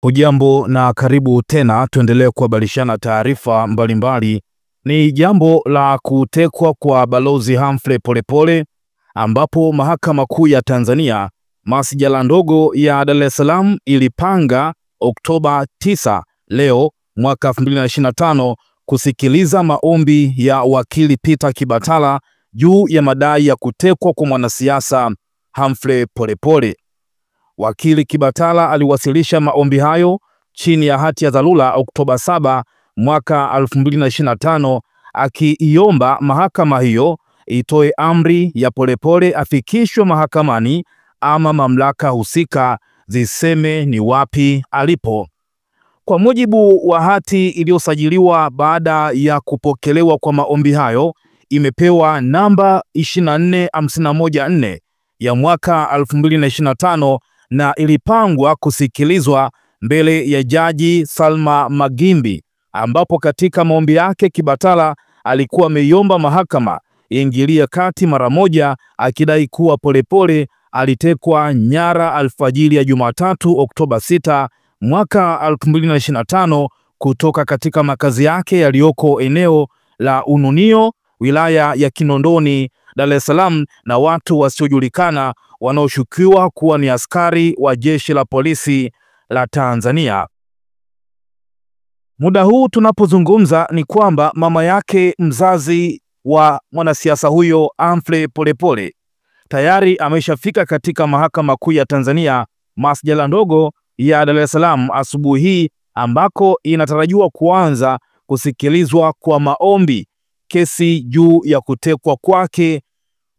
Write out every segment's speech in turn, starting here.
Hujambo na karibu tena, tuendelee kuhabarishana taarifa mbalimbali. Ni jambo la kutekwa kwa Balozi Humphrey Polepole, ambapo Mahakama Kuu ya Tanzania masjala ndogo ya Dar es Salaam ilipanga Oktoba 9 leo mwaka 2025 kusikiliza maombi ya wakili Peter Kibatala juu ya madai ya kutekwa kwa mwanasiasa Humphrey Polepole. Wakili Kibatala aliwasilisha maombi hayo chini ya hati ya dharura Oktoba 7 mwaka 2025, akiiomba mahakama hiyo itoe amri ya Polepole afikishwe mahakamani ama mamlaka husika ziseme ni wapi alipo. Kwa mujibu wa hati iliyosajiliwa baada ya kupokelewa kwa maombi hayo, imepewa namba 24514 ya mwaka 2025 na ilipangwa kusikilizwa mbele ya Jaji Salma Magimbi, ambapo katika maombi yake Kibatala alikuwa ameiomba mahakama iingilie kati mara moja, akidai kuwa Polepole alitekwa nyara alfajiri ya Jumatatu Oktoba 6 mwaka 2025 kutoka katika makazi yake yaliyoko eneo la Ununio, wilaya ya Kinondoni, Dar es Salaam, na watu wasiojulikana wanaoshukiwa kuwa ni askari wa Jeshi la Polisi la Tanzania. Muda huu tunapozungumza ni kwamba mama yake mzazi wa mwanasiasa huyo Humphrey Polepole tayari ameshafika katika Mahakama Kuu ya Tanzania masjala ndogo ya Dar es Salaam asubuhi hii, ambako inatarajiwa kuanza kusikilizwa kwa maombi kesi juu ya kutekwa kwake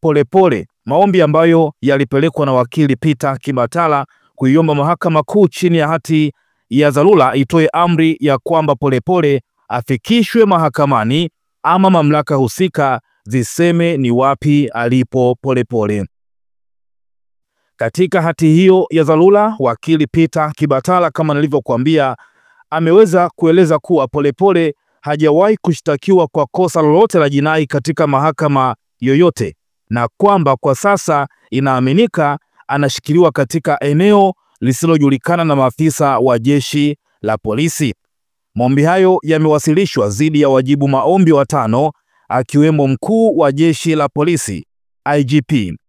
Polepole, maombi ambayo yalipelekwa na wakili Peter Kibatala kuiomba Mahakama Kuu chini ya hati ya dharura itoe amri ya kwamba Polepole afikishwe mahakamani ama mamlaka husika ziseme ni wapi alipo Polepole. Katika hati hiyo ya dharura, wakili Peter Kibatala, kama nilivyokuambia, ameweza kueleza kuwa Polepole hajawahi kushtakiwa kwa kosa lolote la jinai katika mahakama yoyote, na kwamba kwa sasa inaaminika anashikiliwa katika eneo lisilojulikana na maafisa wa Jeshi la Polisi. Maombi hayo yamewasilishwa dhidi ya wajibu maombi watano, akiwemo mkuu wa Jeshi la Polisi IGP,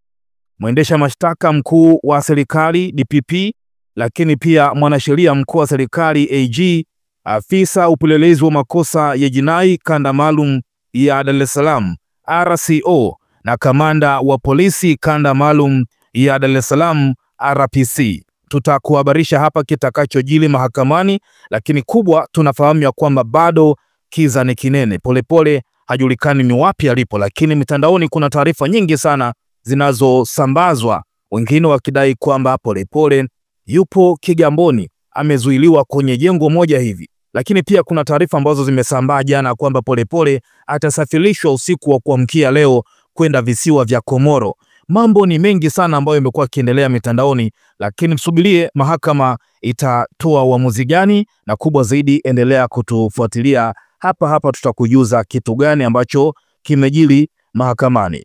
mwendesha mashtaka mkuu wa serikali DPP, lakini pia mwanasheria mkuu wa serikali AG, afisa upelelezi wa makosa ya jinai kanda maalum ya Dar es Salaam RCO, na kamanda wa polisi kanda maalum ya Dar es Salaam RPC. Tutakuhabarisha hapa kitakachojili mahakamani, lakini kubwa tunafahamu ya kwamba bado kiza ni kinene. Polepole hajulikani ni wapi alipo, lakini mitandaoni kuna taarifa nyingi sana zinazosambazwa, wengine wakidai kwamba Polepole yupo Kigamboni, amezuiliwa kwenye jengo moja hivi, lakini pia kuna taarifa ambazo zimesambaa jana kwamba Polepole atasafirishwa usiku wa kuamkia leo kwenda visiwa vya Komoro. Mambo ni mengi sana ambayo yamekuwa yakiendelea mitandaoni, lakini msubirie mahakama itatoa uamuzi gani, na kubwa zaidi endelea kutufuatilia hapa, tutakujuza kitu gani ambacho kimejili mahakamani.